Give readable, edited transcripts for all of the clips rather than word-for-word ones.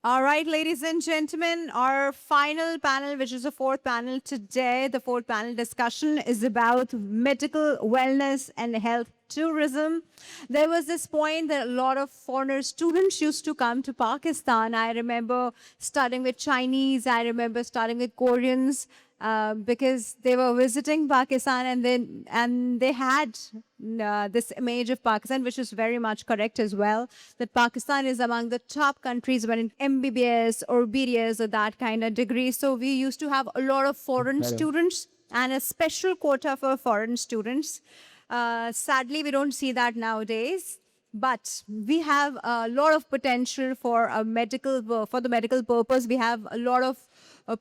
All right, ladies and gentlemen, our final panel, which is the fourth panel today, the fourth panel discussion is about medical wellness and health tourism. There was this point that a lot of foreigner students used to come to Pakistan. I remember starting with Chinese, I remember starting with Koreans, because they were visiting Pakistan and they had this image of Pakistan, which is very much correct as well, that Pakistan is among the top countries when in MBBS or BDS or that kind of degree. So we used to have a lot of foreign students and a special quota for foreign students. Sadly, we don't see that nowadays. But we have a lot of potential for the medical purpose. We have a lot of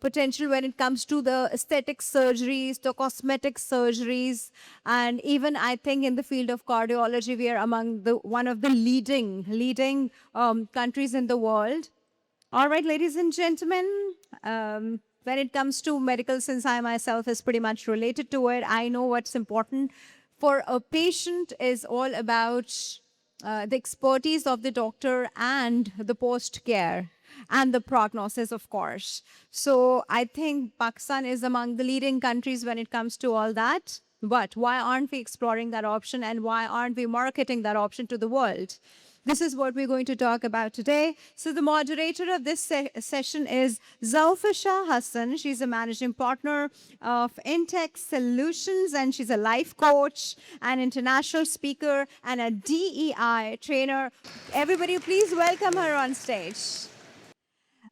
potential when it comes to the aesthetic surgeries, the cosmetic surgeries, and even I think in the field of cardiology, we are among one of the leading countries in the world. All right, ladies and gentlemen, when it comes to medical, since I myself is pretty much related to it, I know what's important for a patient is all about the expertise of the doctor and the post-care and the prognosis, of course. So I think Pakistan is among the leading countries when it comes to all that. But why aren't we exploring that option and why aren't we marketing that option to the world? This is what we're going to talk about today. So the moderator of this session is Zulfisha Hassan. She's a managing partner of Intech Solutions, and she's a life coach, an international speaker, and a DEI trainer. Everybody, please welcome her on stage.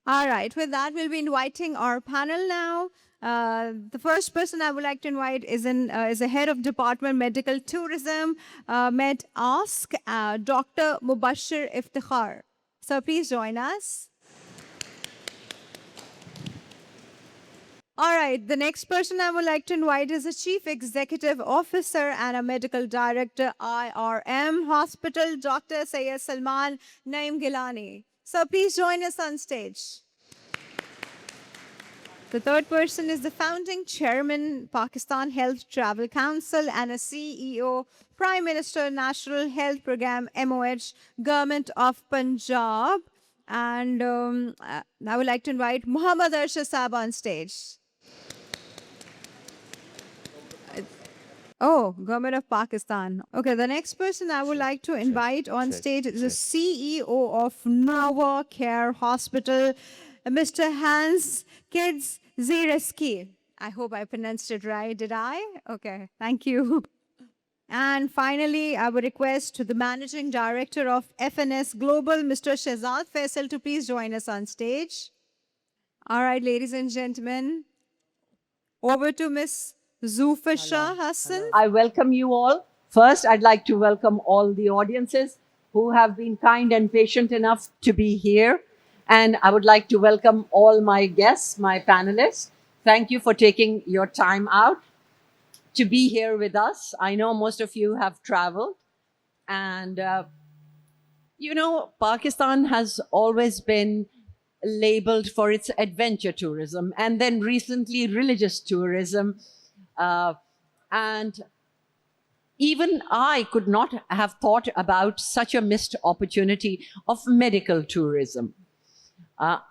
All right, with that, we'll be inviting our panel now. The first person I would like to invite is a head of Department Medical Tourism, Med Ask, Dr. Mubashir Iftikhar. So please join us. All right, the next person I would like to invite is a Chief Executive Officer and a Medical Director, IRM Hospital, Dr. Syed Salman Naim Gilani. So please join us on stage. The third person is the founding chairman, Pakistan Health Travel Council, and a CEO, Prime Minister, National Health Program, MOH, Government of Punjab. And I would like to invite Muhammad Arshad Saab on stage. Oh, Government of Pakistan. Okay, the next person I would like to invite on stage is the CEO of Nova Care Hospital, Mr. Hans Kids Zireski. I hope I pronounced it right. Did I? Okay, thank you. And finally, I would request to the Managing Director of FNS Global, Mr. Shehzad Faisal, to please join us on stage. All right, ladies and gentlemen, over to Ms. Zulfisha Hassan. I welcome you all. First, I'd like to welcome all the audiences who have been kind and patient enough to be here. And I would like to welcome all my guests, my panelists. Thank you for taking your time out to be here with us. I know most of you have traveled. And, Pakistan has always been labeled for its adventure tourism and then recently religious tourism. And even I could not have thought about such a missed opportunity of medical tourism.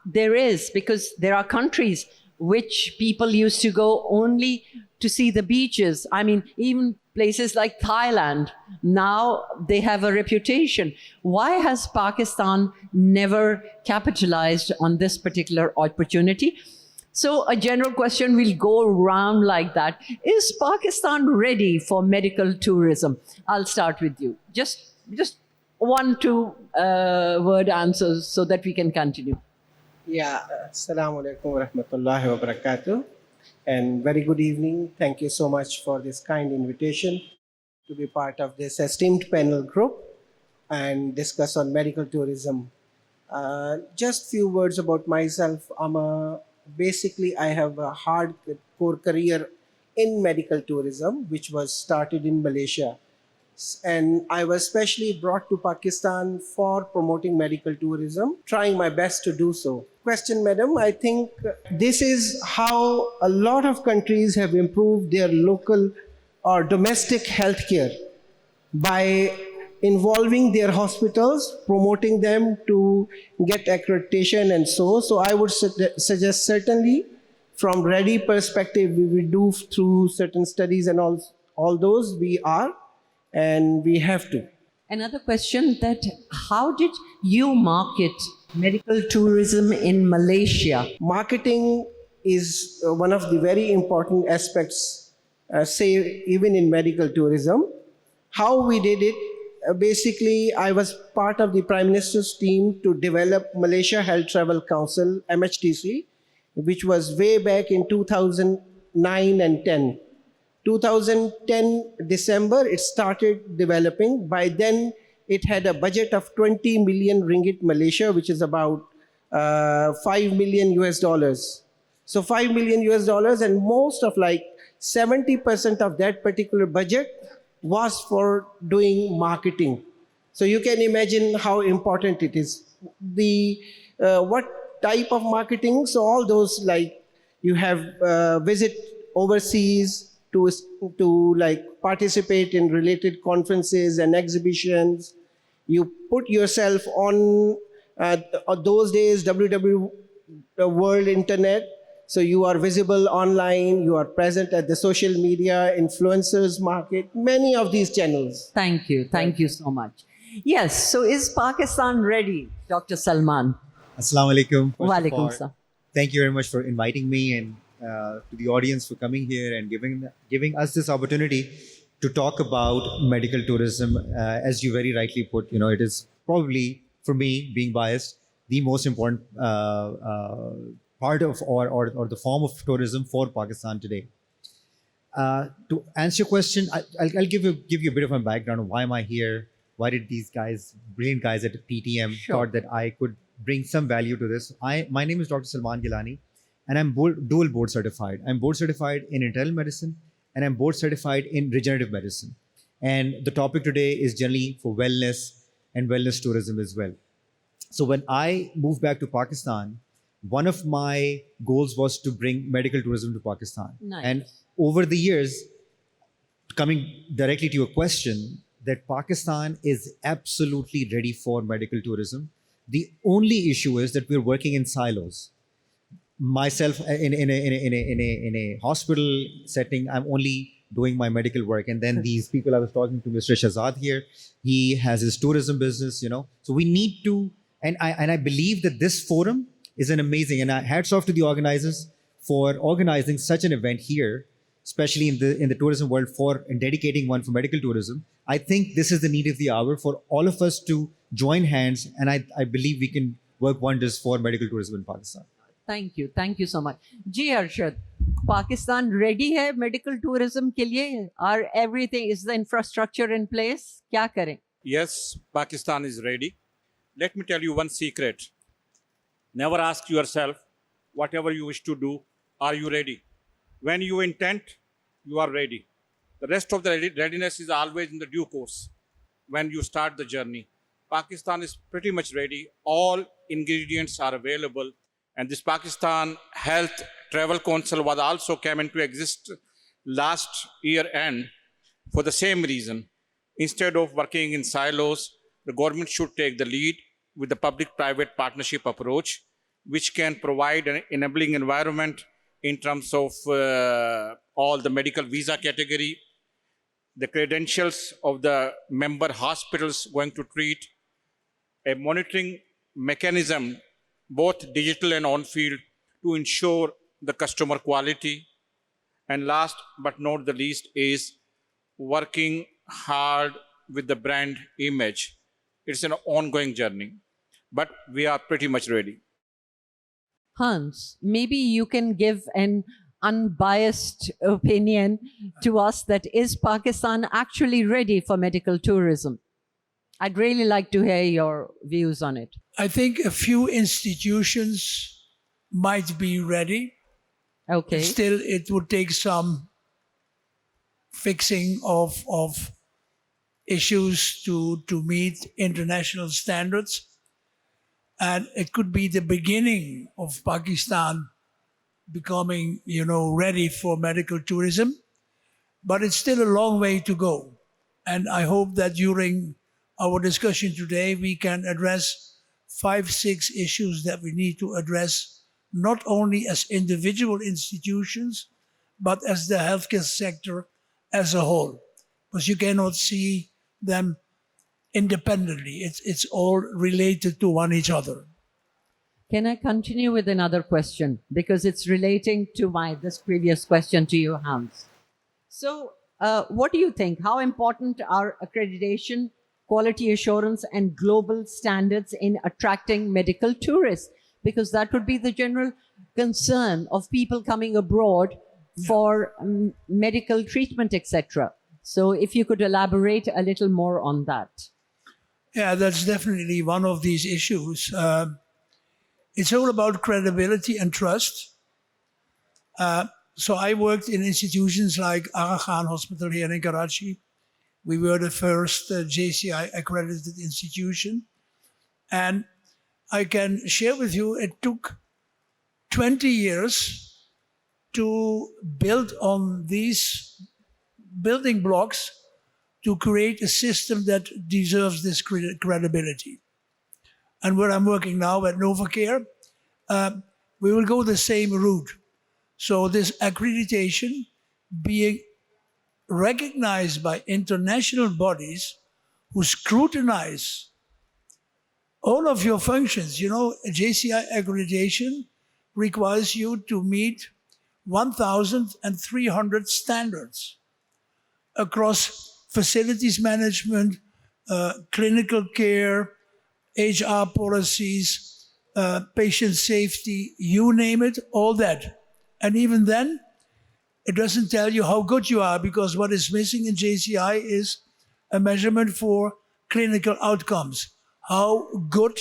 There is, because there are countries which people used to go only to see the beaches. I mean, even places like Thailand, now they have a reputation. Why has Pakistan never capitalized on this particular opportunity? So a general question will go around like that. Is Pakistan ready for medical tourism? I'll start with you. Just 1-2 word answers so that we can continue. Yeah, Assalamu alaikum wa rahmatullahi wa barakatuh. And very good evening. Thank you so much for this kind invitation to be part of this esteemed panel group and discuss on medical tourism. Just few words about myself. Basically, I have a hardcore career in medical tourism, which was started in Malaysia. And I was specially brought to Pakistan for promoting medical tourism, trying my best to do so. Question, madam, I think this is how a lot of countries have improved their local or domestic healthcare by involving their hospitals, promoting them to get accreditation and so. So I would suggest certainly from ready perspective, we will do through certain studies and all those we are, and we have to. Another question, that how did you market medical tourism in Malaysia? Marketing is one of the very important aspects, say, even in medical tourism. How we did it, basically, I was part of the Prime Minister's team to develop Malaysia Health Travel Council, MHTC, which was way back in 2009 and 10. 2010 December, it started developing. By then, it had a budget of 20 million ringgit Malaysia, which is about 5 million US dollars. So 5 million US dollars, and most of like 70% of that particular budget was for doing marketing. So you can imagine how important it is. The what type of marketing? So all those, like you have visit overseas to like participate in related conferences and exhibitions. You put yourself on those days WW World Internet. So you are visible online, you are present at the social media, influencers market, many of these channels. Thank you. Thank you so much. Yes, so is Pakistan ready, Dr. Salman? Assalamu alaikum. Wa alaikum salam. Thank you very much for inviting me, and to the audience for coming here and giving us this opportunity to talk about medical tourism. As you very rightly put, it is probably, for me, being biased, the most important part of or the form of tourism for Pakistan today. To answer your question, I'll give you a bit of my background of why am I here. Why did these guys, brilliant guys at PTM, thought that I could bring some value to this? My name is Dr. Salman Gilani, and I'm dual board certified. I'm board certified in internal medicine, and I'm board certified in regenerative medicine. And the topic today is generally for wellness and wellness tourism as well. So when I moved back to Pakistan, one of my goals was to bring medical tourism to Pakistan. Nice. And over the years, coming directly to your question, that Pakistan is absolutely ready for medical tourism. The only issue is that we're working in silos. Myself, in a hospital setting, I'm only doing my medical work, and then these people, I was talking to Mr. Shahzad here, he has his tourism business, So we need to, and I believe that this forum is an amazing, and hats off to the organizers for organizing such an event here, especially in the tourism world, and dedicating one for medical tourism. I think this is the need of the hour for all of us to join hands, and I believe we can work wonders for medical tourism in Pakistan. Thank you. Thank you so much. Ji Arshad, Pakistan ready hai medical tourism ke liye? Are everything, is the infrastructure in place? Kya kare? Yes, Pakistan is ready. Let me tell you one secret. Never ask yourself, whatever you wish to do, are you ready? When you intend, you are ready. The rest of the readiness is always in the due course when you start the journey. Pakistan is pretty much ready. All ingredients are available. And this Pakistan Health Travel Council was also came into exist last year end for the same reason. Instead of working in silos, the government should take the lead with the public-private partnership approach, which can provide an enabling environment in terms of all the medical visa category, the credentials of the member hospitals going to treat, a monitoring mechanism, both digital and on-field, to ensure the customer quality. And last but not the least is working hard with the brand image. It's an ongoing journey, but we are pretty much ready. Hans, maybe you can give an unbiased opinion to us, that is Pakistan actually ready for medical tourism? I'd really like to hear your views on it. I think a few institutions might be ready. Okay. Still, it would take some fixing of issues to meet international standards. And it could be the beginning of Pakistan becoming, ready for medical tourism. But it's still a long way to go. And I hope that during our discussion today, we can address 5-6 issues that we need to address, not only as individual institutions, but as the healthcare sector as a whole. Because you cannot see them independently. It's all related to one each other. Can I continue with another question? Because it's relating to this previous question to you, Hans. So, what do you think? How important are accreditation, quality assurance, and global standards in attracting medical tourists? Because that would be the general concern of people coming abroad for medical treatment, etc. So, if you could elaborate a little more on that. Yeah, that's definitely one of these issues. It's all about credibility and trust. So I worked in institutions like Aga Khan Hospital here in Karachi. We were the first JCI accredited institution. And I can share with you, it took 20 years to build on these building blocks to create a system that deserves this credibility. And where I'm working now at NovaCare, we will go the same route. So this accreditation being recognized by international bodies who scrutinize all of your functions. You know, JCI accreditation requires you to meet 1,300 standards across facilities management, clinical care, HR policies, patient safety, you name it, all that. And even then, it doesn't tell you how good you are, because what is missing in JCI is a measurement for clinical outcomes. How good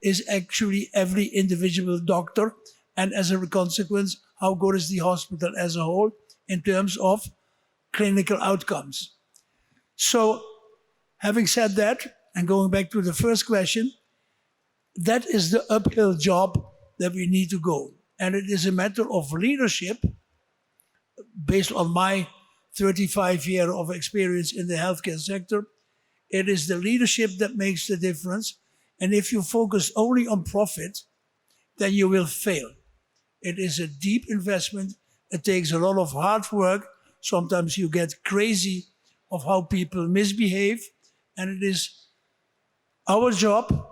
is actually every individual doctor, and as a consequence, how good is the hospital as a whole in terms of clinical outcomes. So, having said that, and going back to the first question, that is the uphill job that we need to go. And it is a matter of leadership, based on my 35 years of experience in the healthcare sector. It is the leadership that makes the difference. And if you focus only on profit, then you will fail. It is a deep investment. It takes a lot of hard work. Sometimes you get crazy of how people misbehave. And it is our job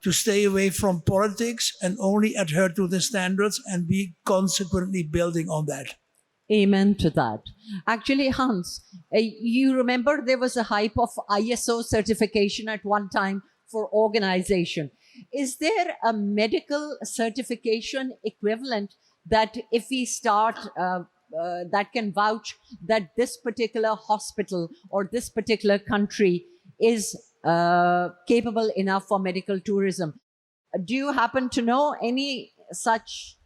to stay away from politics and only adhere to the standards and be consequently building on that. Amen to that. Actually, Hans, you remember there was a hype of ISO certification at one time for organization. Is there a medical certification equivalent that if we start, that can vouch that this particular hospital or this particular country is capable enough for medical tourism? Do you happen to know any such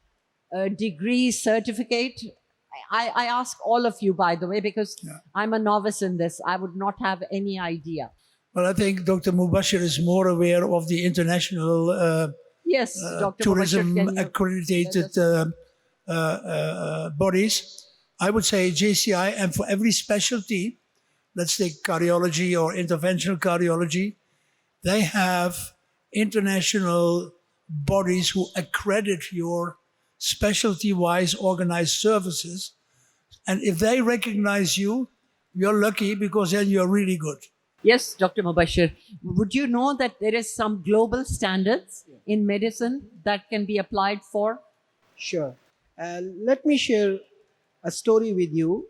degree certificate? I ask all of you, by the way, because I'm a novice in this. I would not have any idea. Well, I think Dr. Mubashir is more aware of the international yes, Dr. tourism Mubashir, accredited bodies. I would say JCI, and for every specialty, let's take cardiology or interventional cardiology, they have international bodies who accredit your specialty-wise organized services. And if they recognize you, you're lucky, because then you're really good. Yes, Dr. Mubashir. Would you know that there is some global standards in medicine that can be applied for? Sure. Let me share a story with you.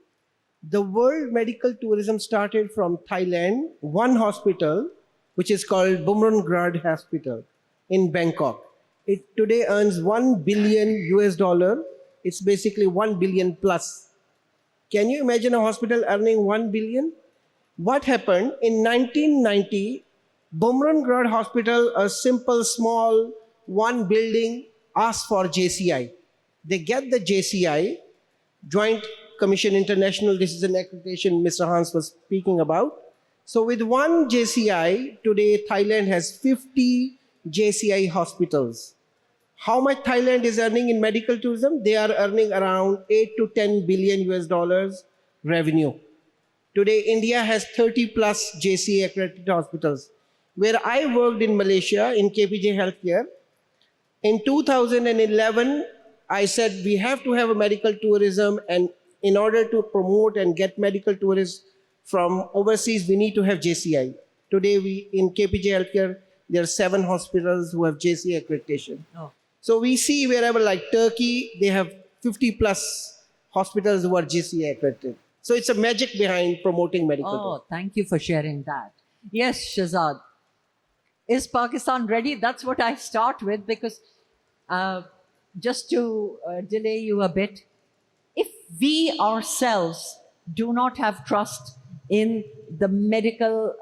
The world medical tourism started from Thailand, one hospital, which is called Bumrungrad Hospital in Bangkok. It today earns $1 billion US. It's basically 1 billion plus. Can you imagine a hospital earning 1 billion? What happened in 1990? Bumrungrad Hospital, a simple, small, one building, asked for JCI. They get the JCI, Joint Commission International. This is an accreditation Mr. Hans was speaking about. So with one JCI, today Thailand has 50 JCI hospitals. How much Thailand is earning in medical tourism? They are earning around 8 to 10 billion US dollars revenue. Today, India has 30 plus JCA accredited hospitals. Where I worked in Malaysia in KPJ Healthcare, in 2011, I said we have to have a medical tourism, and in order to promote and get medical tourists from overseas, we need to have JCI. Today, we in KPJ Healthcare, there are 7 hospitals who have JCI accreditation. Oh. So we see wherever like Turkey, they have 50 plus hospitals who are JCI accredited. So it's a magic behind promoting medical tourism. Oh, thank you for sharing that. Yes, Shazad. Is Pakistan ready? That's what I start with, because just to delay you a bit, if we ourselves do not have trust in the medical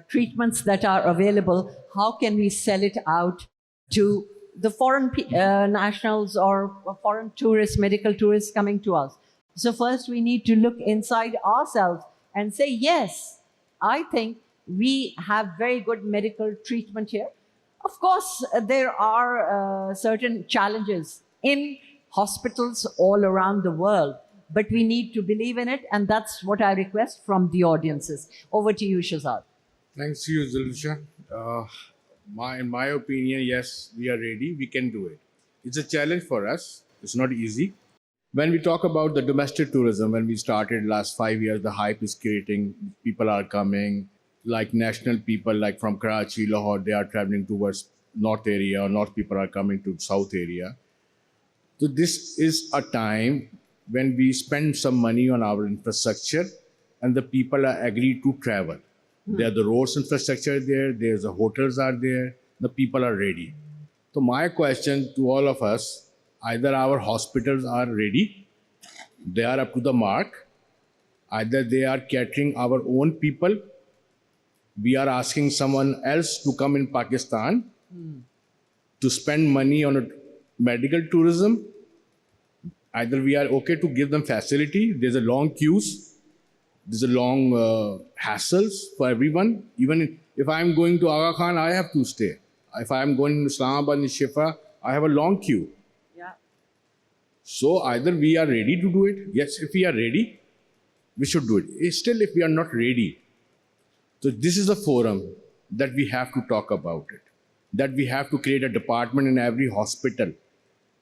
treatments that are available, how can we sell it out to the foreign nationals or foreign tourists, medical tourists coming to us? So first we need to look inside ourselves and say, yes, I think we have very good medical treatment here. Of course, there are certain challenges in hospitals all around the world, but we need to believe in it, and that's what I request from the audiences. Over to you, Shazad. Thanks to you, Zulfisha. In my opinion, yes, we are ready. We can do it. It's a challenge for us. It's not easy. When we talk about the domestic tourism, when we started last 5 years, the hype is creating. People are coming, like national people, like from Karachi, Lahore, they are traveling towards north area, or north people are coming to south area. So this is a time when we spend some money on our infrastructure, and the people are agreed to travel. There are the roads infrastructure there, there's the hotels are there, the people are ready. So my question to all of us, either our hospitals are ready, they are up to the mark, either they are catering our own people, we are asking someone else to come in Pakistan to spend money on a medical tourism. Either we are okay to give them facility, there's a long queues, there's a long hassles for everyone. Even if I'm going to Aga Khan, I have to stay. If I'm going to Islamabad and Shifa, I have a long queue. Yeah. So either we are ready to do it. Yes, if we are ready, we should do it. Still, if we are not ready, so this is a forum that we have to talk about it. That we have to create a department in every hospital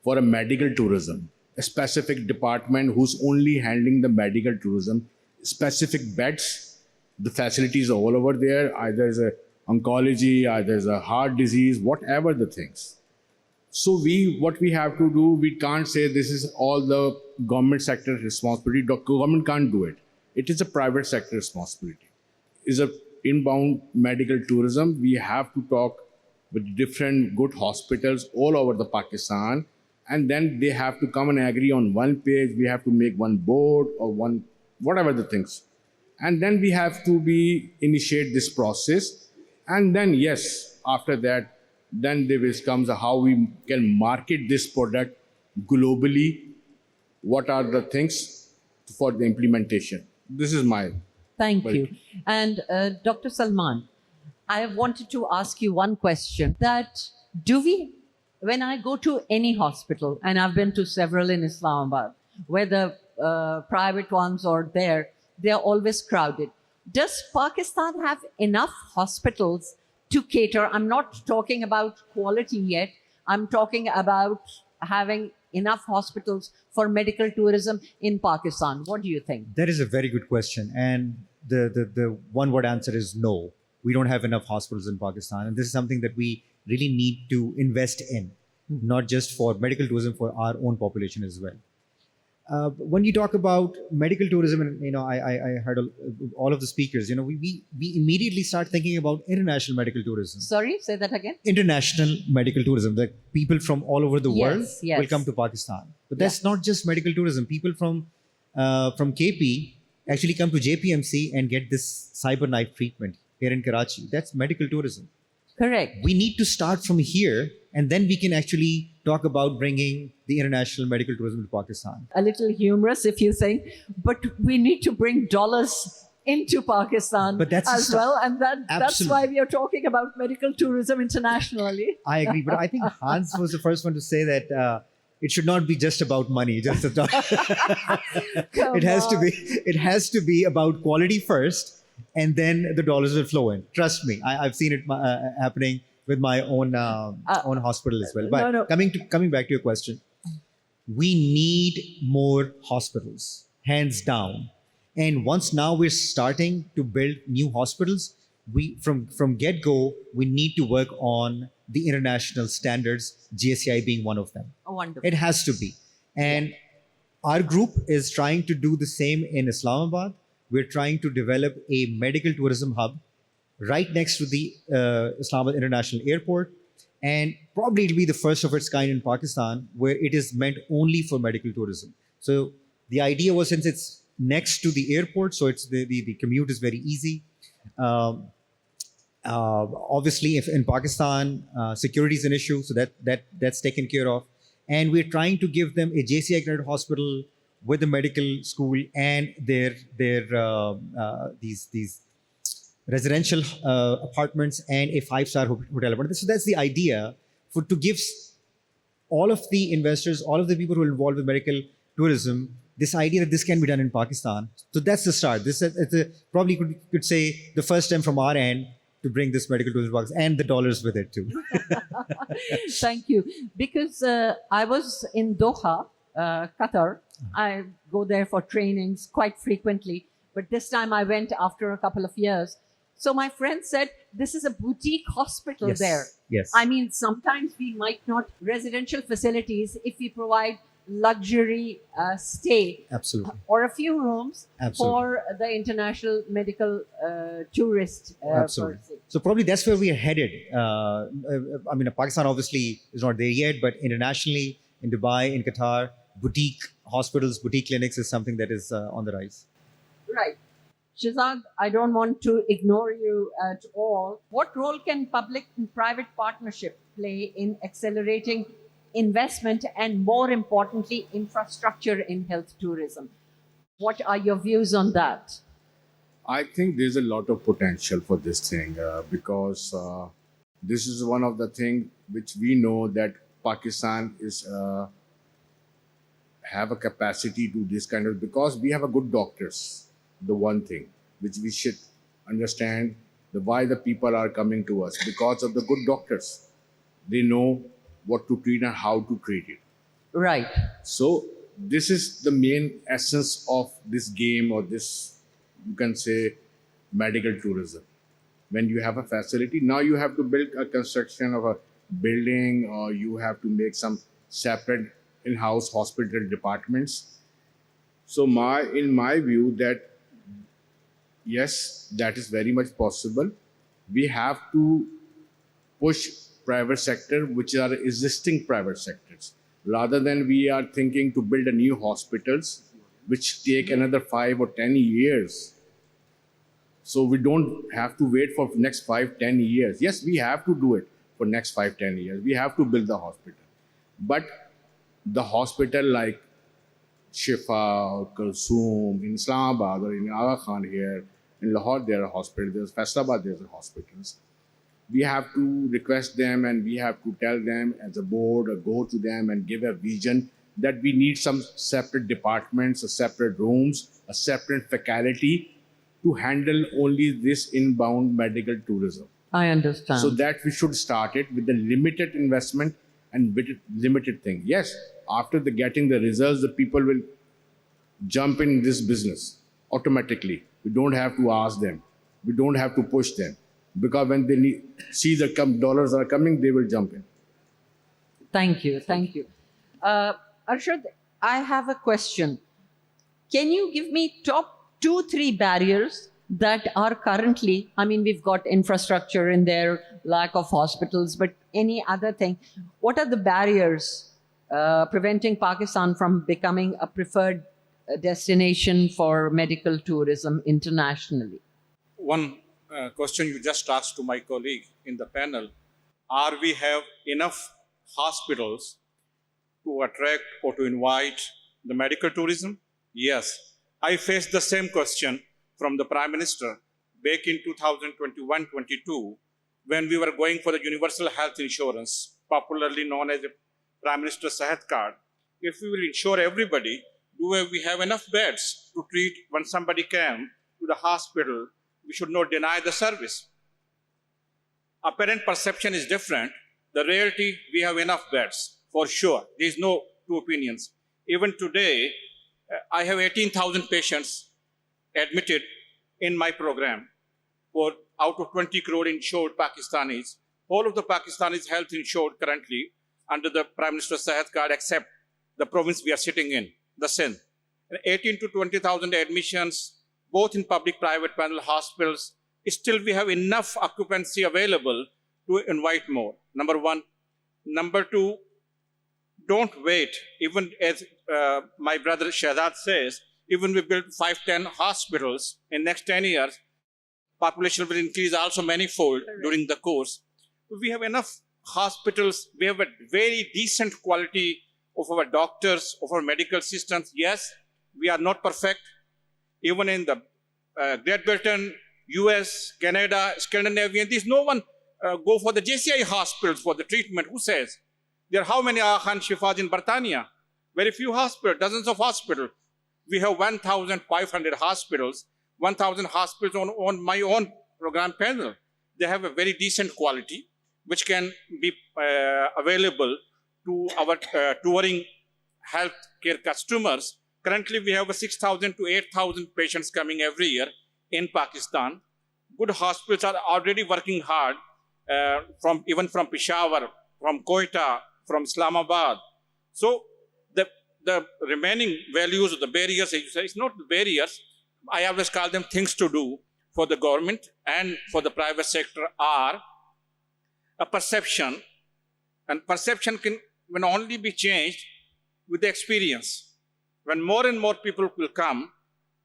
for a medical tourism. A specific department who's only handling the medical tourism, specific beds, the facilities are all over there, either is a oncology, either is a heart disease, whatever the things. So what we have to do, we can't say this is all the government sector responsibility. The government can't do it. It is a private sector responsibility. It's a inbound medical tourism. We have to talk with different good hospitals all over the Pakistan, and then they have to come and agree on one page. We have to make one board or one, whatever the things. And then we have to initiate this process. And then, yes, after that, then there comes how we can market this product globally. What are the things for the implementation? This is my... Thank you. And Dr. Salman, I wanted to ask you one question. That when I go to any hospital, and I've been to several in Islamabad, whether private ones or they're always crowded. Does Pakistan have enough hospitals to cater? I'm not talking about quality yet. I'm talking about having enough hospitals for medical tourism in Pakistan. What do you think? That is a very good question. And the one word answer is no. We don't have enough hospitals in Pakistan. And this is something that we really need to invest in, not just for medical tourism, for our own population as well. When you talk about medical tourism, and I heard all of the speakers, we immediately start thinking about international medical tourism. Sorry, say that again. International medical tourism. The people from all over the world Yes. will come to Pakistan. But that's not just medical tourism. People from KP actually come to JPMC and get this cyber knife treatment here in Karachi. That's medical tourism. Correct. We need to start from here, and then we can actually talk about bringing the international medical tourism to Pakistan. A little humorous, if you think, but we need to bring dollars into Pakistan But that's as well, and that's Absolutely. why we are talking about medical tourism internationally. I agree, but I think Hans was the first one to say that it should not be just about money. Just a talk. Come It has to be about quality first, and then the dollars will flow in. Trust me, I've seen it happening with my own own hospital as well. But no. coming back to your question, we need more hospitals, hands down. And once now we're starting to build new hospitals, we from get go we need to work on the international standards, GSCI being one of them. Oh, wonderful. It has to be. And our group is trying to do the same in Islamabad. We're trying to develop a medical tourism hub right next to the Islamabad International Airport. And probably it'll be the first of its kind in Pakistan, where it is meant only for medical tourism. So the idea was, since it's next to the airport, so it's the commute is very easy. Obviously, if in Pakistan, security is an issue, so that's taken care of. And we're trying to give them a JCI accredited hospital with a medical school and their these residential apartments and a 5-star hotel. So that's the idea, to give all of the investors, all of the people who are involved with medical tourism, this idea that this can be done in Pakistan. So that's the start. This is probably could say the first time from our end to bring this medical tourism box and the dollars with it too. Thank you. Because I was in Doha, Qatar. I go there for trainings quite frequently, but this time I went after a couple of years. So my friend said, this is a boutique hospital there. Yes. I mean, sometimes we might not residential facilities if we provide luxury stay. Absolutely. Or a few rooms Absolutely. for the international medical tourist. Absolutely. person. So probably that's where we are headed. I mean, Pakistan obviously is not there yet, but internationally, in Dubai, in Qatar, boutique hospitals, boutique clinics is something that is on the rise. Right. Shazad, I don't want to ignore you at all. What role can public and private partnership play in accelerating investment and, more importantly, infrastructure in health tourism? What are your views on that? I think there's a lot of potential for this thing because this is one of the things which we know that Pakistan is have a capacity to this kind of, because we have a good doctors. The one thing which we should understand, why the people are coming to us, because of the good doctors. They know what to treat and how to treat it. Right. So this is the main essence of this game, or this, you can say, medical tourism. When you have a facility, now you have to build a construction of a building, or you have to make some separate in-house hospital departments. So in my view, that yes, that is very much possible. We have to push private sector, which are existing private sectors, rather than we are thinking to build a new hospitals, which take another 5 or 10 years. So we don't have to wait for next 5-10 years. Yes, we have to do it for next 5-10 years. We have to build the hospital. But the hospital like Shifa or Kulsoom in Islamabad or in Aga Khan here, in Lahore there are hospitals, there's Faisalabad there's hospitals. We have to request them and we have to tell them as a board, or go to them and give a vision that we need some separate departments, or separate rooms, a separate faculty to handle only this inbound medical tourism. I understand. So that we should start it with the limited investment and with limited thing. Yes, after getting the results, the people will jump in this business automatically. We don't have to ask them. We don't have to push them. Because when they see the dollars are coming, they will jump in. Thank you. Thank you. Arshad, I have a question. Can you give me top 2-3 barriers that are currently, I mean, we've got infrastructure in there, lack of hospitals, but any other thing. What are the barriers preventing Pakistan from becoming a preferred destination for medical tourism internationally? One question you just asked to my colleague in the panel, are we have enough hospitals to attract or to invite the medical tourism? Yes. I faced the same question from the Prime Minister back in 2021-22 when we were going for the universal health insurance, popularly known as the Prime Minister Sehat card. if we will insure everybody, do we have enough beds to treat when somebody came to the hospital? We should not deny the service. Apparent perception is different. The reality, we have enough beds, for sure. There is no two opinions. Even today, I have 18,000 patients admitted in my program for out of 20 crore insured Pakistanis. All of the Pakistanis health insured currently under the Prime Minister's Sehat card, except the province we are sitting in, the Sindh. 18 to 20,000 admissions, both in public-private panel hospitals. Still, we have enough occupancy available to invite more, number one. Number two, don't wait. Even as my brother Shahzad says, even we build 5-10 hospitals in next 10 years, population will increase also manifold during the course. We have enough hospitals. We have a very decent quality of our doctors, of our medical systems. Yes, we are not perfect. Even in the Great Britain, US, Canada, Scandinavia, there's no one go for the JCI hospitals for the treatment. Who says? There are how many Khan Shifas in Britannia? Very few hospitals, dozens of hospitals. We have 1,500 hospitals, 1,000 hospitals on my own program panel. They have a very decent quality, which can be available to our touring healthcare customers. Currently, we have 6,000 to 8,000 patients coming every year in Pakistan. Good hospitals are already working hard, even from Peshawar, from Quetta, from Islamabad. So the remaining values of the barriers, as you say, it's not the barriers. I always call them things to do for the government and for the private sector are a perception. And perception can only be changed with the experience. When more and more people will come,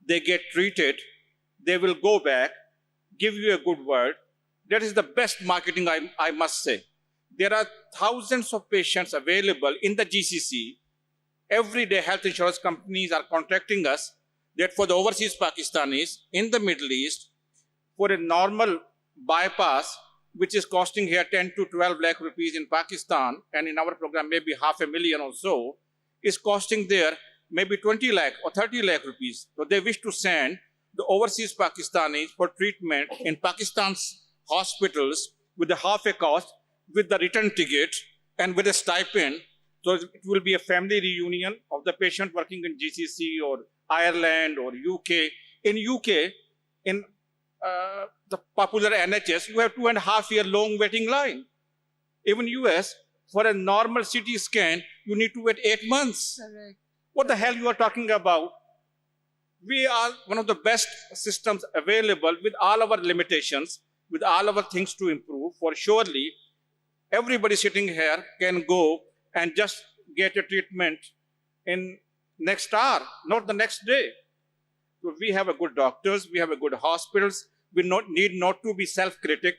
they get treated, they will go back, give you a good word. That is the best marketing, I must say. There are thousands of patients available in the GCC. Every day, health insurance companies are contacting us that for the overseas Pakistanis in the Middle East, for a normal bypass, which is costing here 10 to 12 lakh rupees in Pakistan, and in our program, maybe 500,000 or so, is costing there maybe 20 lakh or 30 lakh rupees. So they wish to send the overseas Pakistanis for treatment in Pakistan's hospitals with a half a cost, with the return ticket and with a stipend. So it will be a family reunion of the patient working in GCC or Ireland or UK. In UK, in the popular NHS, you have 2.5 year long waiting line. Even US, for a normal CT scan, you need to wait 8 months. Correct. What the hell you are talking about? We are one of the best systems available with all our limitations, with all our things to improve. For surely, everybody sitting here can go and just get a treatment in next hour, not the next day. So we have a good doctors, we have a good hospitals. We need not to be self-critic.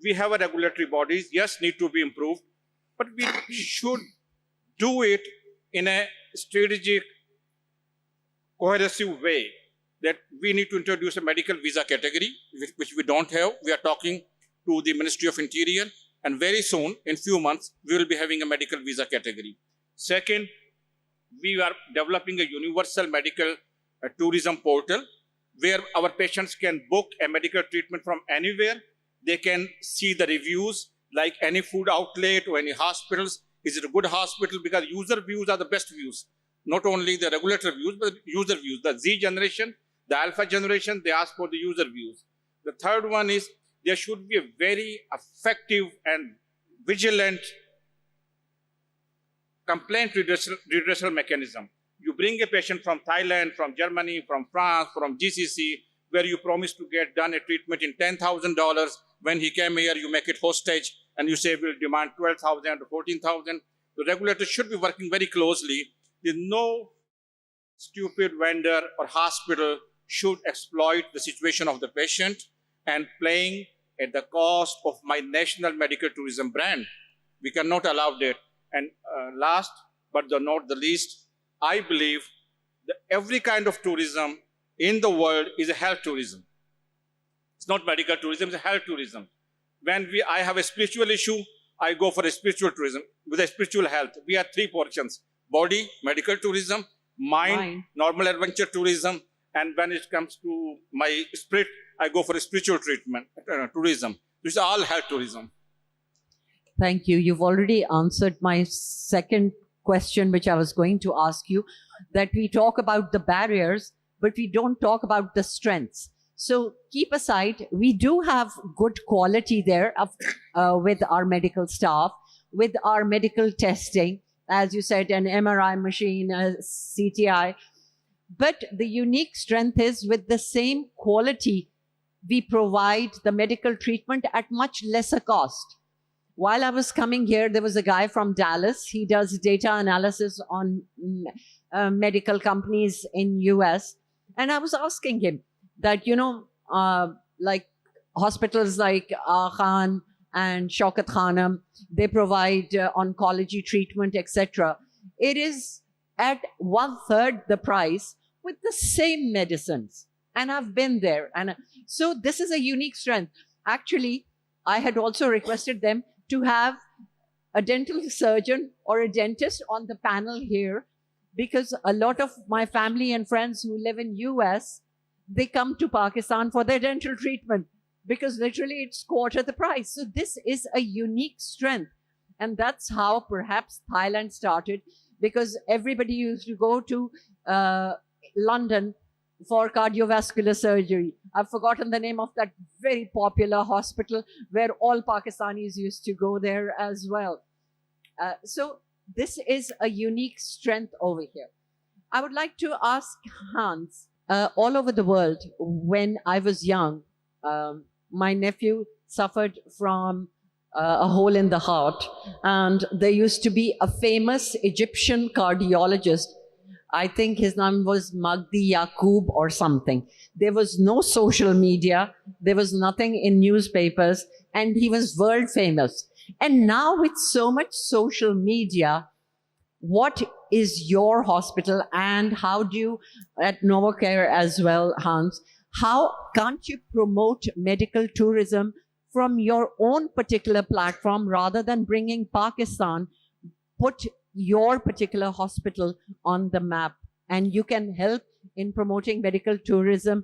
We have a regulatory bodies, yes, need to be improved, but we should do it in a strategic, cohesive way. That we need to introduce a medical visa category, which we don't have. We are talking to the Ministry of Interior, and very soon, in few months, we will be having a medical visa category. Second, we are developing a universal medical tourism portal where our patients can book a medical treatment from anywhere. They can see the reviews like any food outlet or any hospitals. Is it a good hospital? Because user views are the best views. Not only the regulatory views, but user views. The Z generation, the alpha generation, they ask for the user views. The third one is there should be a very effective and vigilant complaint redressal mechanism. You bring a patient from Thailand, from Germany, from France, from GCC, where you promise to get done a treatment in $10,000. When he came here, you make it hostage, and you say we'll demand 12,000 or 14,000. The regulator should be working very closely. There's no stupid vendor or hospital should exploit the situation of the patient and playing at the cost of my national medical tourism brand. We cannot allow that. And last but not the least, I believe that every kind of tourism in the world is a health tourism. It's not medical tourism, it's a health tourism. When I have a spiritual issue, I go for a spiritual tourism with a spiritual health. We have three portions. body, medical tourism, mind, normal adventure tourism, and when it comes to my spirit, I go for spiritual treatment, tourism. This is all health tourism. Thank you. You've already answered my second question, which I was going to ask you, that we talk about the barriers, but we don't talk about the strengths. So keep aside, we do have good quality there with our medical staff, with our medical testing, as you said, an MRI machine, a CTI. But the unique strength is with the same quality, we provide the medical treatment at much lesser cost. While I was coming here, there was a guy from Dallas. He does data analysis on medical companies in US. And I was asking him that, like hospitals like Khan and Shaukat Khanam, they provide oncology treatment, etc. It is at 1/3 the price with the same medicines. And I've been there. And so this is a unique strength. Actually, I had also requested them to have a dental surgeon or a dentist on the panel here, because a lot of my family and friends who live in US, they come to Pakistan for their dental treatment because literally it's quarter the price. So this is a unique strength. And that's how perhaps Thailand started, because everybody used to go to London for cardiovascular surgery. I've forgotten the name of that very popular hospital where all Pakistanis used to go there as well. So this is a unique strength over here. I would like to ask Hans, all over the world, when I was young, my nephew suffered from a hole in the heart, and there used to be a famous Egyptian cardiologist. I think his name was Magdi Yaqub or something. There was no social media. There was nothing in newspapers. And he was world famous. And now with so much social media, what is your hospital, and how do you, at Novacare as well, Hans, how can't you promote medical tourism from your own particular platform rather than bringing Pakistan, put your particular hospital on the map, and you can help in promoting medical tourism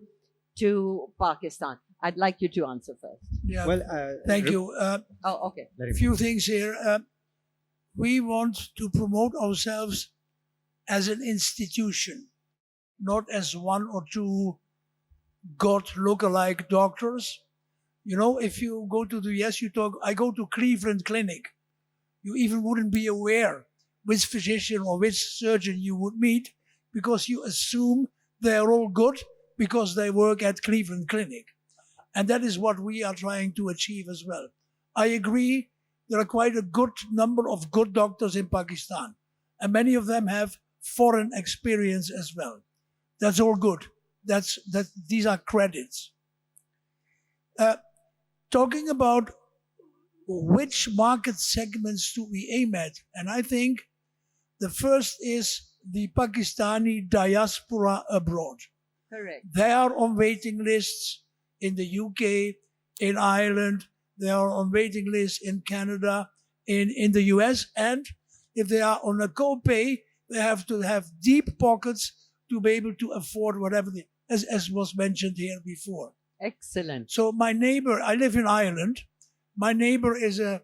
to Pakistan? I'd like you to answer first. Yeah. Well, Thank you. Okay. A few things here. We want to promote ourselves as an institution, not as one or two God look-alike doctors. If you go to the US, I go to Cleveland Clinic. You even wouldn't be aware which physician or which surgeon you would meet, because you assume they're all good because they work at Cleveland Clinic. And that is what we are trying to achieve as well. I agree, there are quite a good number of good doctors in Pakistan, and many of them have foreign experience as well. That's all good. These are credits. Talking about which market segments do we aim at, and I think the first is the Pakistani diaspora abroad. Correct. They are on waiting lists in the UK, in Ireland, they are on waiting lists in Canada, in the US, and if they are on a copay, they have to have deep pockets to be able to afford whatever as was mentioned here before. Excellent. So my neighbor, I live in Ireland, my neighbor is a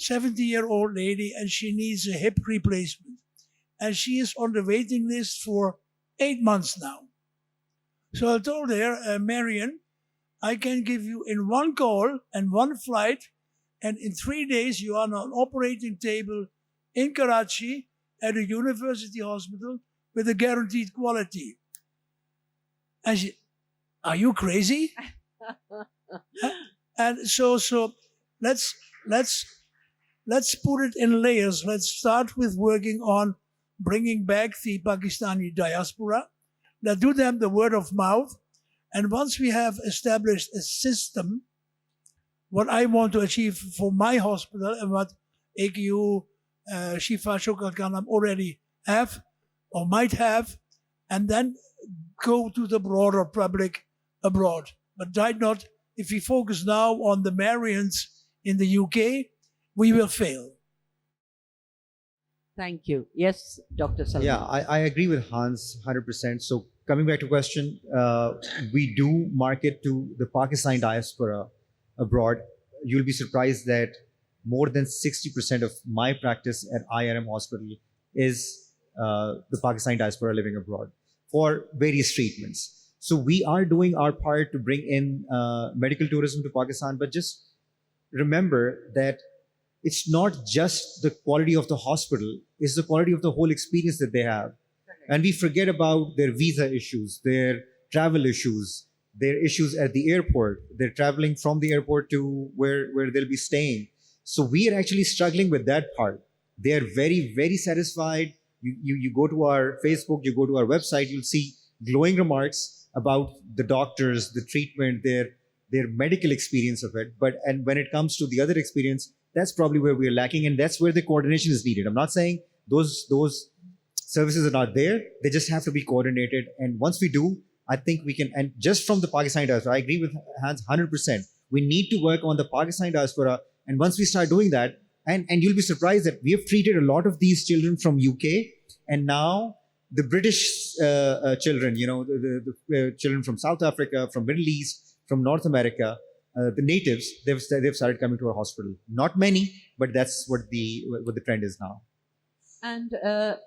70-year-old lady and she needs a hip replacement. And she is on the waiting list for 8 months now. So I told her, Marion, I can give you in one call and one flight, and in 3 days you are on an operating table in Karachi at a university hospital with a guaranteed quality. And she, are you crazy? And so let's put it in layers. Let's start with working on bringing back the Pakistani diaspora. Let's do them the word of mouth. And once we have established a system, what I want to achieve for my hospital and what AKU, Shifa Shaukat Khanam already have or might have, and then go to the broader public abroad. But not, if we focus now on the Marians in the UK, we will fail. Thank you. Yes, Dr. Salman. Yeah, I agree with Hans 100%. So coming back to question, we do market to the Pakistani diaspora abroad. You'll be surprised that more than 60% of my practice at IRM hospital is the Pakistani diaspora living abroad for various treatments. So we are doing our part to bring in medical tourism to Pakistan, but just remember that it's not just the quality of the hospital, it's the quality of the whole experience that they have. And we forget about their visa issues, their travel issues, their issues at the airport. They're traveling from the airport to where they'll be staying. So we are actually struggling with that part. They are very, very satisfied. You go to our Facebook, you go to our website, you'll see glowing remarks about the doctors, the treatment, their medical experience of it. And when it comes to the other experience, that's probably where we're lacking, and that's where the coordination is needed. I'm not saying those services are not there. They just have to be coordinated. And once we do, I think we can, and just from the Pakistani diaspora, I agree with Hans 100%. We need to work on the Pakistani diaspora. And once we start doing that, and you'll be surprised that we have treated a lot of these children from UK, and now the British children, the children from South Africa, from Middle East, from North America, the natives, they've started coming to our hospital. Not many, but that's what the trend is now. And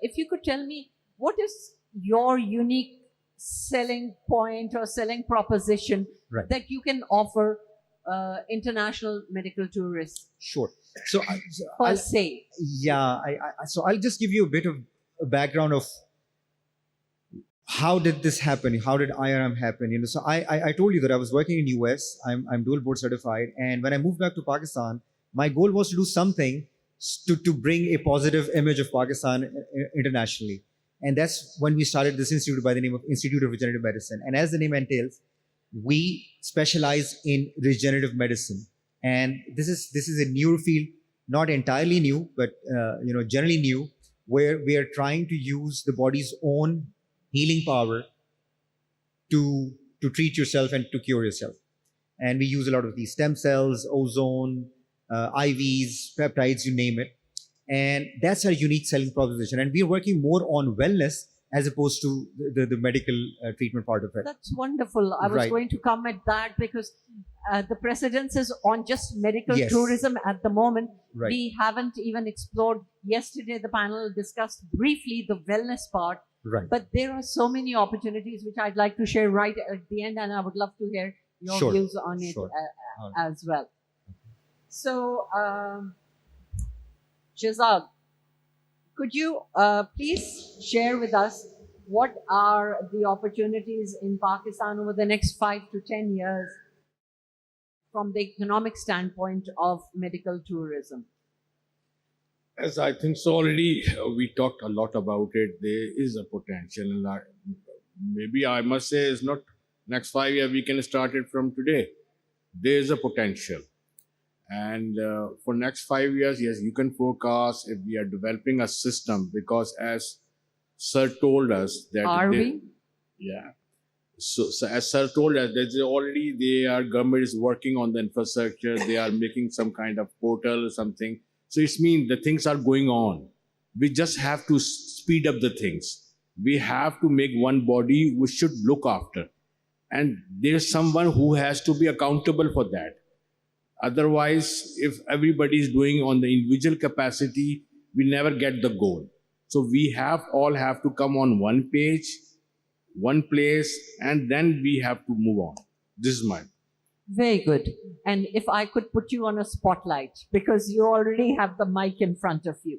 if you could tell me, what is your unique selling point or selling proposition that you can offer international medical tourists? Sure. So, per se. Yeah. So I'll just give you a bit of a background of how did this happen? How did IRM happen? So I told you that I was working in US. I'm dual board certified, and when I moved back to Pakistan, my goal was to do something to bring a positive image of Pakistan internationally. And that's when we started this institute by the name of Institute of Regenerative Medicine. And as the name entails, we specialize in regenerative medicine. And this is a new field, not entirely new, but generally new, where we are trying to use the body's own healing power to treat yourself and to cure yourself. And we use a lot of these stem cells, ozone, IVs, peptides, you name it. And that's our unique selling proposition. And we're working more on wellness as opposed to the medical treatment part of it. That's wonderful. I was going to come at that because the precedence is on just medical tourism at the moment. We haven't even explored. Yesterday, the panel discussed briefly the wellness part. But there are so many opportunities which I'd like to share right at the end, and I would love to hear your views on it as well. So, Shahzad, could you please share with us what are the opportunities in Pakistan over the next 5 to 10 years from the economic standpoint of medical tourism? As I think so already, we talked a lot about it. There is a potential. And maybe I must say it's not next 5 years, we can start it from today. There is a potential. And for next 5 years, yes, you can forecast if we are developing a system, because as Sir told us that... Are we? Yeah. So as Sir told us, government is working on the infrastructure. They are making some kind of portal or something. So it means the things are going on. We just have to speed up the things. We have to make one body we should look after. And there's someone who has to be accountable for that. Otherwise, if everybody is doing on the individual capacity, we never get the goal. So we all have to come on one page, one place, and then we have to move on. This is mine. Very good. And if I could put you on a spotlight, because you already have the mic in front of you.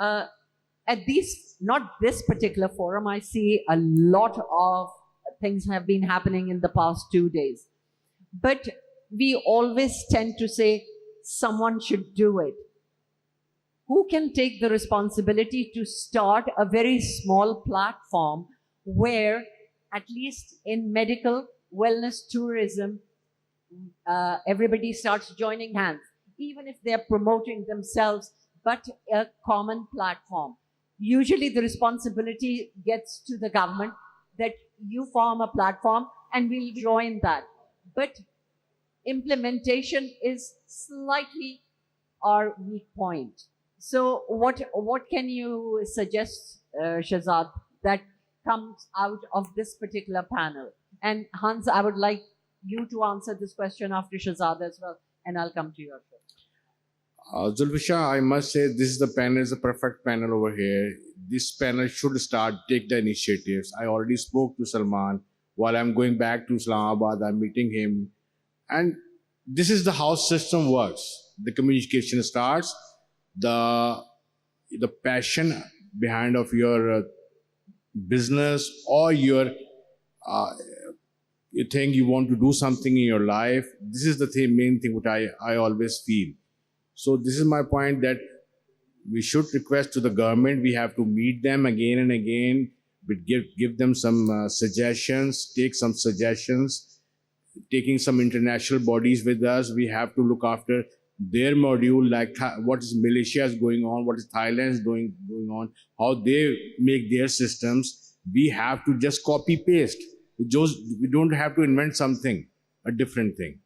At these, not this particular forum, I see a lot of things have been happening in the past 2 days. But we always tend to say someone should do it. Who can take the responsibility to start a very small platform where, at least in medical wellness tourism, everybody starts joining hands, even if they're promoting themselves, but a common platform. Usually the responsibility gets to the government that you form a platform and we'll join that. But implementation is slightly our weak point. So what can you suggest, Shazad, that comes out of this particular panel? And Hans, I would like you to answer this question after Shazad as well, and I'll come to you after. Zulfisha, I must say this is the panel is a perfect panel over here. This panel should take the initiatives. I already spoke to Salman. While I'm going back to Islamabad, I'm meeting him. And this is the how system works. The communication starts, the passion behind of your business or your you think you want to do something in your life. This is the main thing which I always feel. So this is my point that we should request to the government. We have to meet them again and again, but give them some suggestions, take some suggestions, taking some international bodies with us. We have to look after their module, like what is Malaysia is going on, what is Thailand is going on, how they make their systems. We have to just copy paste. We don't have to invent something, a different thing.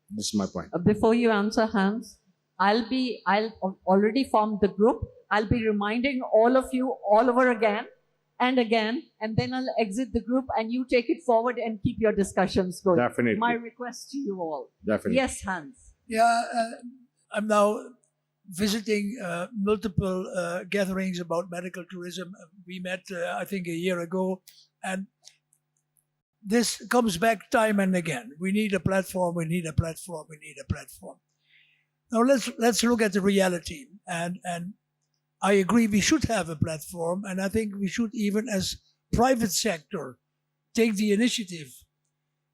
This is my point. Before you answer, Hans, I'll already formed the group. I'll be reminding all of you all over again, and then I'll exit the group and you take it forward and keep your discussions going. Definitely. My request to you all. Definitely. Yes, Hans. Yeah, I'm now visiting multiple gatherings about medical tourism. We met, I think, a year ago, and this comes back time and again. We need a platform. We need a platform. We need a platform. Now let's look at the reality, and I agree we should have a platform, and I think we should even as private sector take the initiative.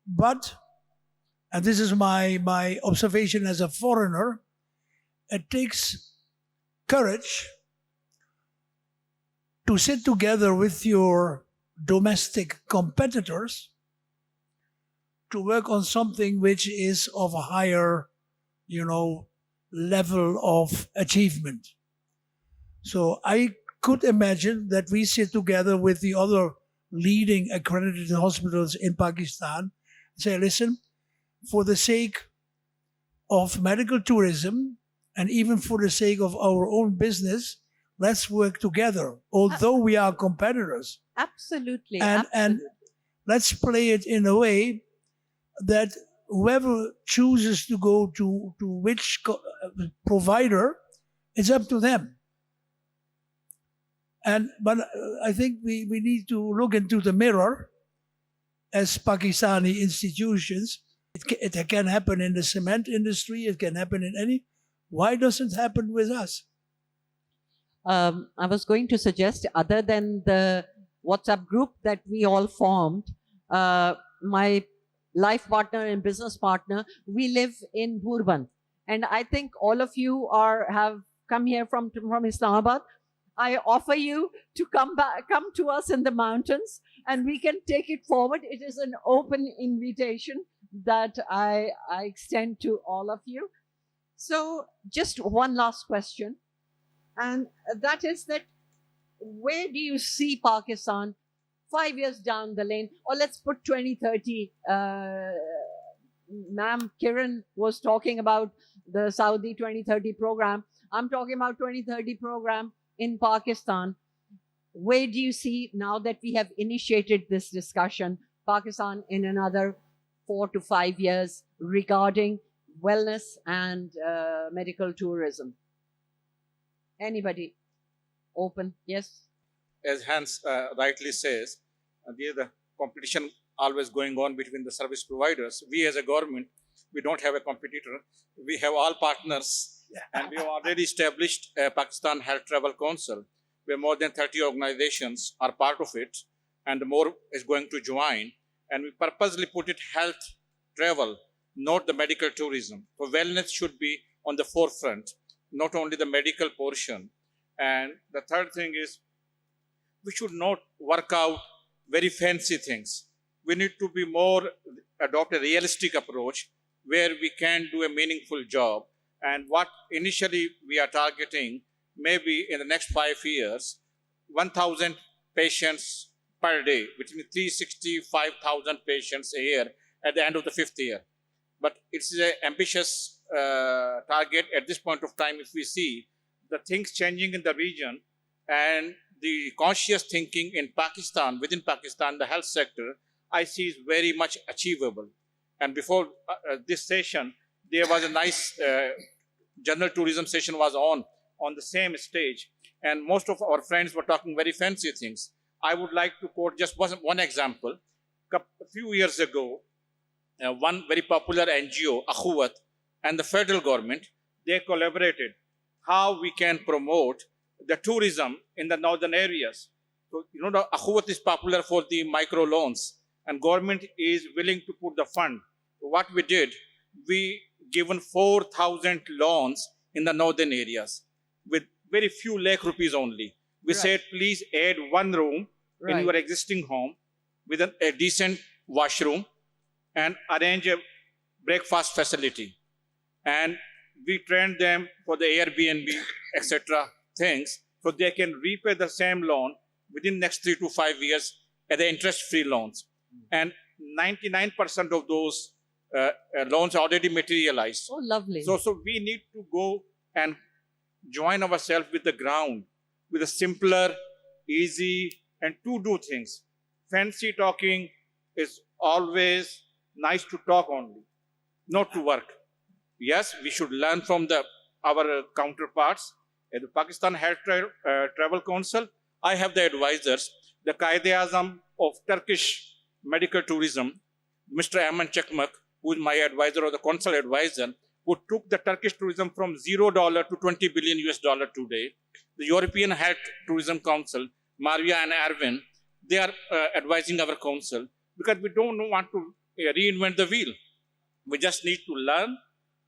But, and this is my observation as a foreigner, it takes courage to sit together with your domestic competitors to work on something which is of a higher, level of achievement. So I could imagine that we sit together with the other leading accredited hospitals in Pakistan and say, listen, for the sake of medical tourism and even for the sake of our own business, let's work together, although we are competitors. Absolutely. And let's play it in a way that whoever chooses to go to which provider, it's up to them. But I think we need to look into the mirror as Pakistani institutions. It can happen in the cement industry. It can happen in any. Why doesn't it happen with us? I was going to suggest, other than the WhatsApp group that we all formed, my life partner and business partner, we live in Bhurband. And I think all of you have come here from Islamabad. I offer you to come to us in the mountains, and we can take it forward. It is an open invitation that I extend to all of you. So just one last question, and that is that where do you see Pakistan 5 years down the lane, or let's put 2030. Ma'am Kiran was talking about the Saudi 2030 program. I'm talking about 2030 program in Pakistan. Where do you see, now that we have initiated this discussion, Pakistan in another 4 to 5 years regarding wellness and medical tourism? Anybody? Open? Yes? As Hans rightly says, there the competition always going on between the service providers. We as a government, we don't have a competitor. We have all partners, and we have already established a Pakistan Health Travel Council, where more than 30 organizations are part of it, and more is going to join. And we purposely put it health travel, not the medical tourism. So wellness should be on the forefront, not only the medical portion. And the third thing is, we should not work out very fancy things. We need to be adopt a realistic approach where we can do a meaningful job. And what initially we are targeting, maybe in the next 5 years, 1,000 patients per day, which means 365,000 patients a year at the end of the 5th year. But it's an ambitious target at this point of time. If we see the things changing in the region and the conscious thinking in Pakistan, within Pakistan, the health sector, I see is very much achievable. And before this session, there was a nice general tourism session was on the same stage. And most of our friends were talking very fancy things. I would like to quote just one example. A few years ago, one very popular NGO, Akhuwat, and the federal government, they collaborated how we can promote the tourism in the northern areas. So, you know, the Akhuwat is popular for the micro loans, and government is willing to put the fund. What we did, we given 4,000 loans in the northern areas with very few lakh rupees only. We said, please add one room in your existing home with a decent washroom and arrange a breakfast facility. And we trained them for the Airbnb, etc. things, so they can repay the same loan within next 3 to 5 years at the interest-free loans. And 99% of those loans already materialized. Oh, lovely. So we need to go and join ourselves with the ground, with a simpler, easy, and to do things. Fancy talking is always nice to talk only, not to work. Yes, we should learn from our counterparts. At the Pakistan Health Travel Council, I have the advisors, the Qaid-e-Azam of Turkish medical tourism, Mr. Aman Chakmak, who is my advisor or the council advisor, who took the Turkish tourism from $0 to 20 billion US dollar today. The European Health Tourism Council, Maria and Erwin, they are advising our council because we don't want to reinvent the wheel. We just need to learn,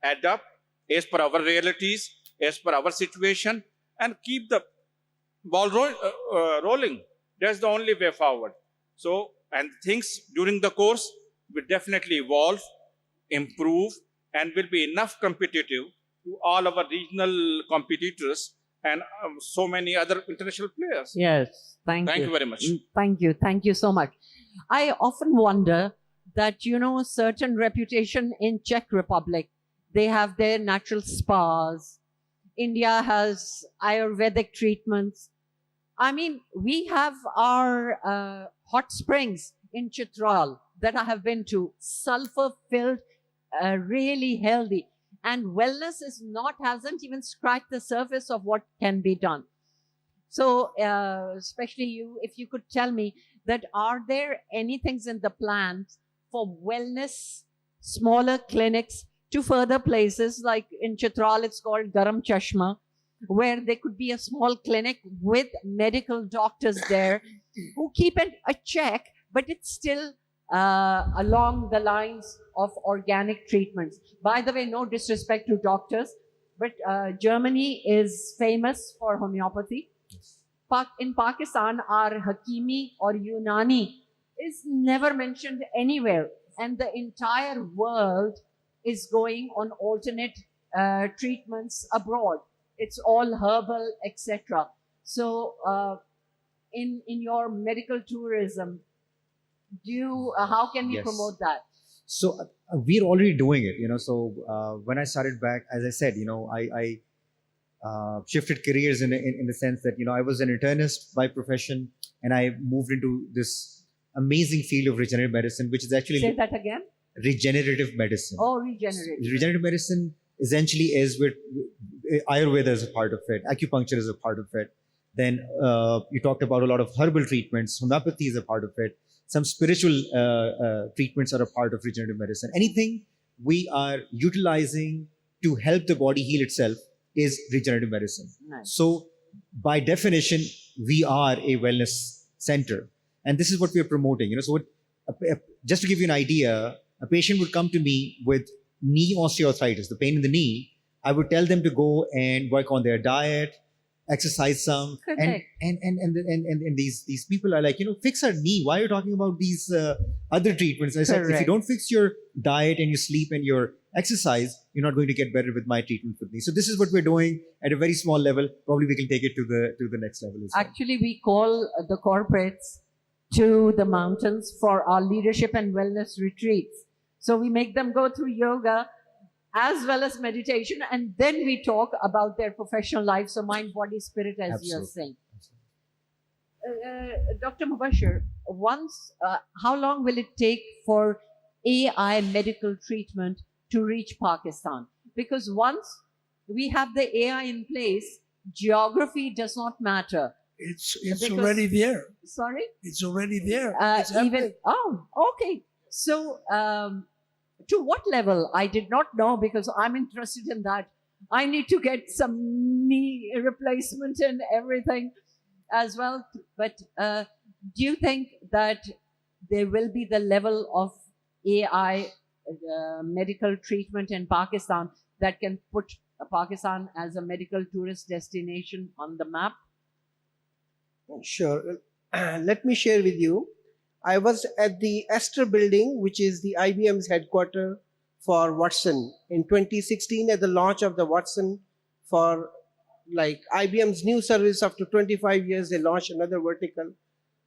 adapt as per our realities, as per our situation, and keep the ball rolling. That's the only way forward. So, and things during the course will definitely evolve, improve, and will be enough competitive to all our regional competitors and so many other international players. Yes, thank you. Thank you very much. Thank you. Thank you so much. I often wonder that, you know, certain reputation in Czech Republic, they have their natural spas. India has Ayurvedic treatments. I mean, we have our hot springs in Chitral that I have been to, sulfur-filled, really healthy. And wellness hasn't even scratched the surface of what can be done. So, especially you, if you could tell me that are there any things in the plans for wellness, smaller clinics to further places like in Chitral, it's called Garam Chashma, where there could be a small clinic with medical doctors there who keep a check, but it's still along the lines of organic treatments. By the way, no disrespect to doctors, but Germany is famous for homeopathy. In Pakistan, our Hakimi or Unani is never mentioned anywhere, and the entire world is going on alternate treatments abroad. It's all herbal, etc. So, in your medical tourism, how can we promote that? So we're already doing it, you know. So when I started back, as I said, you know, I shifted careers in the sense that, you know, I was an internist by profession, and I moved into this amazing field of regenerative medicine, which is actually say that again. Regenerative medicine. Oh, regenerative. Regenerative medicine essentially is with Ayurveda is a part of it, acupuncture is a part of it. Then you talked about a lot of herbal treatments, homeopathy is a part of it. Some spiritual treatments are a part of regenerative medicine. Anything we are utilizing to help the body heal itself is regenerative medicine. Nice. So by definition, we are a wellness center. And this is what we are promoting. You know, so just to give you an idea, a patient would come to me with knee osteoarthritis, the pain in the knee. I would tell them to go and work on their diet, exercise some, and these people are like, you know, fix our knee. Why are you talking about these other treatments? I said, if you don't fix your diet and your sleep and your exercise, you're not going to get better with my treatment for knee. So this is what we're doing at a very small level. Probably we can take it to the next level as well. Actually, we call the corporates to the mountains for our leadership and wellness retreats. So we make them go through yoga as well as meditation, and then we talk about their professional life. So mind, body, spirit, as you're Absolutely. saying. Dr. Mubashir, how long will it take for AI medical treatment to reach Pakistan? Because once we have the AI in place, geography does not matter. It's Because- already there. Sorry? It's already there. It's Even, happening. okay. So, to what level? I did not know, because I'm interested in that. I need to get some knee replacement and everything as well. But do you think that there will be the level of AI medical treatment in Pakistan that can put Pakistan as a medical tourist destination on the map? Sure. Let me share with you. I was at the Astor building, which is the IBM's headquarters for Watson, in 2016 at the launch of the Watson for like IBM's new service. After 25 years, they launched another vertical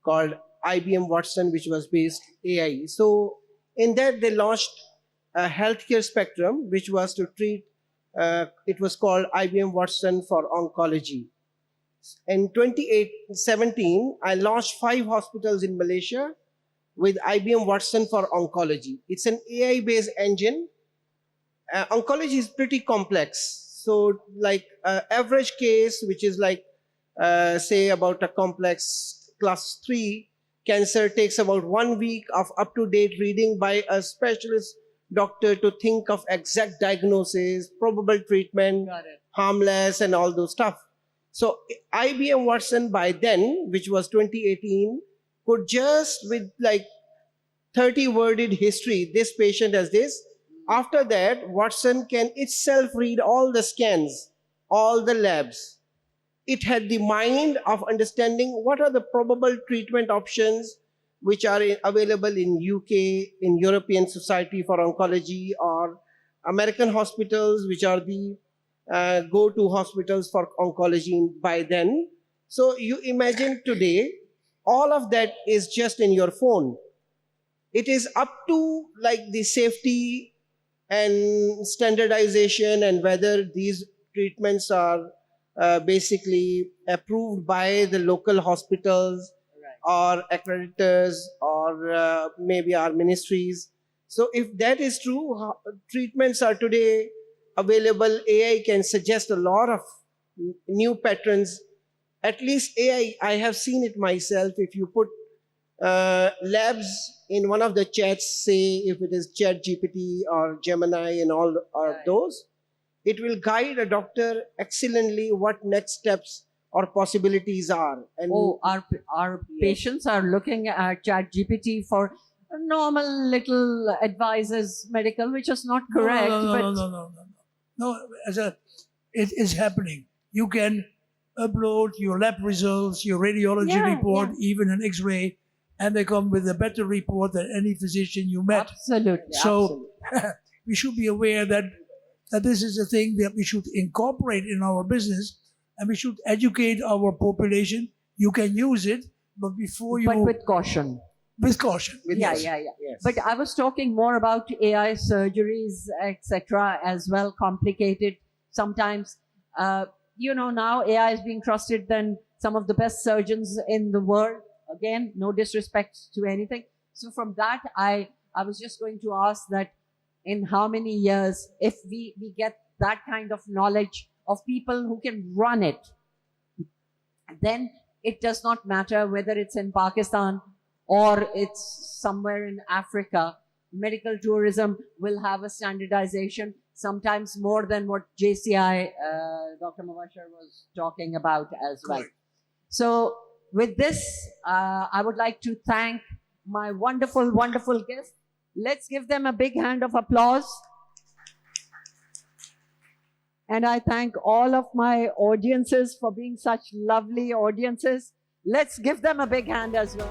called IBM Watson, which was based AI. So in that, they launched a healthcare spectrum, which was to treat, it was called IBM Watson for oncology. In 2017, I launched 5 hospitals in Malaysia with IBM Watson for oncology. It's an AI-based engine. Oncology is pretty complex. So like average case, which is like, say about a complex class 3 cancer, takes about 1 week of up-to-date reading by a specialist doctor to think of exact diagnosis, probable treatment, harmless, and all those stuff. So IBM Watson by then, which was 2018, could just with like 30 worded history, this patient has this. After that, Watson can itself read all the scans, all the labs. It had the mind of understanding what are the probable treatment options which are available in UK, in European Society for Oncology, or American hospitals, which are the go-to hospitals for oncology by then. So you imagine today, all of that is just in your phone. It is up to like the safety and standardization and whether these treatments are basically approved by the local hospitals or accreditors or maybe our ministries. So if that is true, treatments are today available. AI can suggest a lot of new patterns. At least AI, I have seen it myself. If you put labs in one of the chats, say if it is Chat GPT or Gemini and all of those, it will guide a doctor excellently what next steps or possibilities are. And Our patients are looking at Chat GPT for normal little advices, medical, which is not correct. It is happening. You can upload your lab results, your radiology report, even an X-ray, and they come with a better report than any physician you met. Absolutely. So we should be aware that this is a thing that we should incorporate in our business, and we should educate our population. You can use it, but before you... But with caution. With caution. Yes. But I was talking more about AI surgeries, etc., as well, complicated sometimes. Now AI is being trusted than some of the best surgeons in the world. Again, no disrespect to anything. So from that, I was just going to ask that in how many years, if we get that kind of knowledge of people who can run it, then it does not matter whether it's in Pakistan or it's somewhere in Africa. Medical tourism will have a standardization, sometimes more than what JCI, Dr. Mubashir was talking about as well. Correct. So with this, I would like to thank my wonderful, wonderful guests. Let's give them a big hand of applause. And I thank all of my audiences for being such lovely audiences. Let's give them a big hand as well.